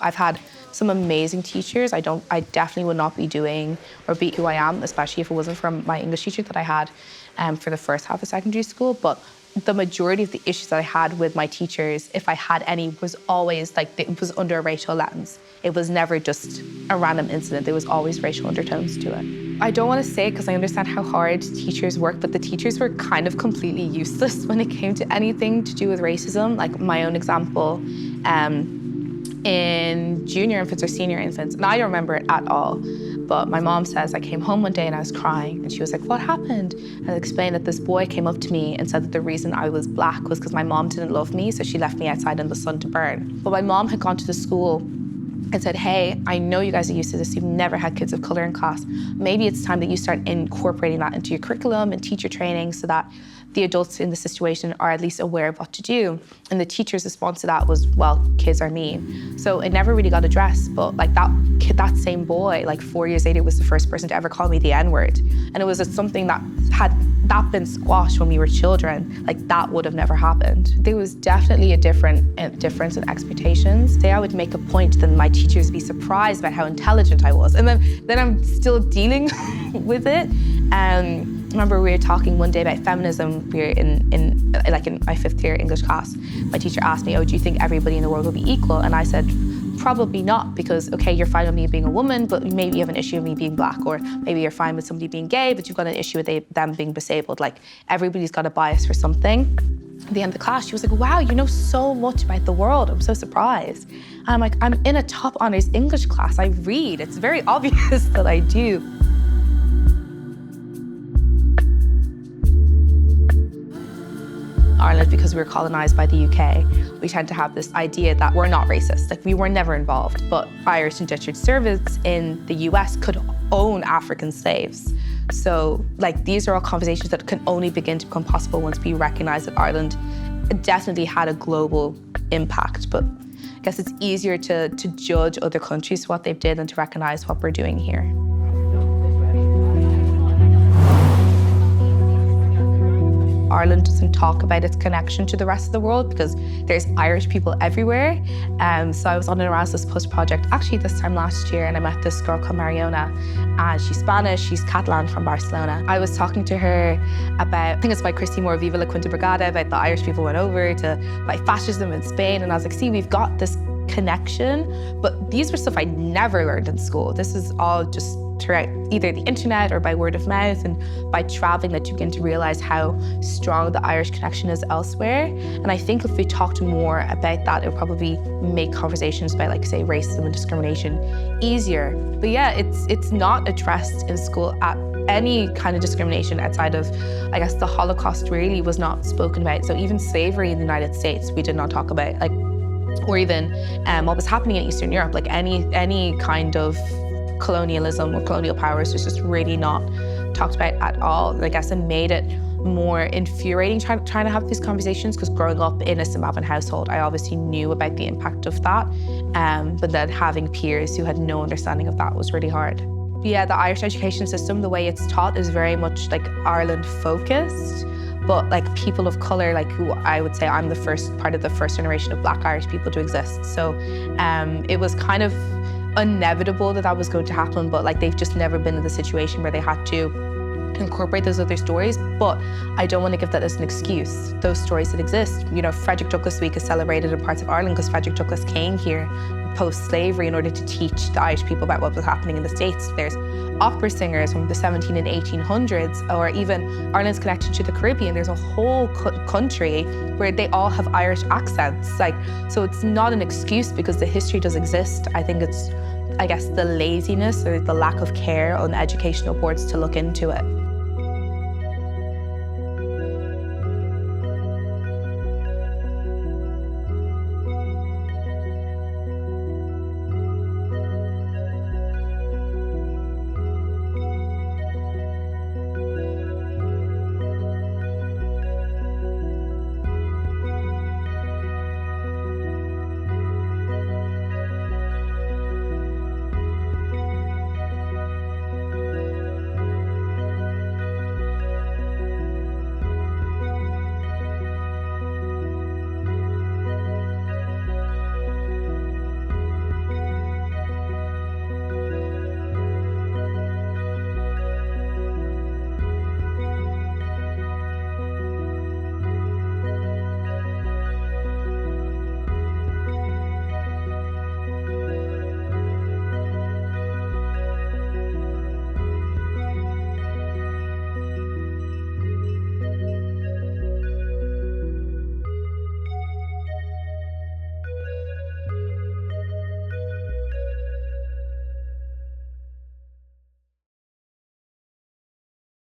I've had some amazing teachers. I definitely would not be doing or be who I am, especially if it wasn't from my English teacher that I had for the first half of secondary school. But the majority of the issues that I had with my teachers, if I had any, was always like, it was under a racial lens. It was never just a random incident. There was always racial undertones to it. I don't want to say it because I understand how hard teachers work, but the teachers were kind of completely useless when it came to anything to do with racism. Like my own example, in junior infants or senior infants, and I don't remember it at all, but my mom says I came home one day and I was crying, and she was like, "What happened?" And I explained that this boy came up to me and said that the reason I was black was because my mom didn't love me, so she left me outside in the sun to burn. But my mom had gone to the school and said, "Hey, I know you guys are used to this. You've never had kids of color in class. Maybe it's time that you start incorporating that into your curriculum and teacher training so that the adults in the situation are at least aware of what to do." And the teacher's response to that was, "Well, kids are mean." So it never really got addressed, but like that kid, that same boy, like 4 years later, was the first person to ever call me the N-word. And it was something that had that been squashed when we were children, like that would have never happened. There was definitely a difference in expectations. Say I would make a point, then my teachers would be surprised about how intelligent I was. And then I'm still dealing with it. I remember we were talking one day about feminism. We were in my 5th year English class. My teacher asked me, "Oh, do you think everybody in the world will be equal?" And I said, "Probably not, because okay, you're fine with me being a woman, but maybe you have an issue with me being black, or maybe you're fine with somebody being gay, but you've got an issue with them being disabled. Like everybody's got a bias for something." At the end of the class, she was like, "Wow, you know so much about the world. I'm so surprised." And I'm like, "I'm in a top honors English class. I read. It's very obvious that I do." Ireland, because we were colonised by the UK, we tend to have this idea that we're not racist. Like we were never involved, but Irish indentured servants in the US could own African slaves. So like these are all conversations that can only begin to become possible once we recognise that Ireland definitely had a global impact. But I guess it's easier to judge other countries for what they've did than to recognise what we're doing here. Ireland doesn't talk about its connection to the rest of the world because there's Irish people everywhere. So I was on an Erasmus Plus project actually this time last year, and I met this girl called Mariona, and she's Spanish, she's Catalan from Barcelona. I was talking to her about, I think it's by Christy Moore, Viva la Quinta Brigada, about the Irish people went over to fight fascism in Spain, and I was like, see, we've got this connection, but these were stuff I never learned in school. This is all just throughout either the internet or by word of mouth and by traveling that you begin to realize how strong the Irish connection is elsewhere. And I think if we talked more about that, it would probably make conversations about, like, say, racism and discrimination easier. But yeah, it's not addressed in school at any kind of discrimination outside of, I guess, the Holocaust really was not spoken about. So even slavery in the United States, we did not talk about, like, or even what was happening in Eastern Europe, like any kind of colonialism or colonial powers was just really not talked about at all. I guess it made it more infuriating trying to have these conversations, because growing up in a Zimbabwean household, I obviously knew about the impact of that, but then having peers who had no understanding of that was really hard. But yeah, the Irish education system, the way it's taught is very much like Ireland focused, but like people of color, like who I would say I'm the first part of the first generation of Black Irish people to exist. So it was kind of inevitable that that was going to happen, but like they've just never been in the situation where they had to incorporate those other stories. But I don't want to give that as an excuse. Those stories that exist, you know, Frederick Douglass Week is celebrated in parts of Ireland because Frederick Douglass came here post-slavery in order to teach the Irish people about what was happening in the States. There's opera singers from the 1700s and 1800s, or even Ireland's connection to the Caribbean. There's a whole country where they all have Irish accents. Like, so it's not an excuse because the history does exist. I think it's, I guess, the laziness or the lack of care on educational boards to look into it.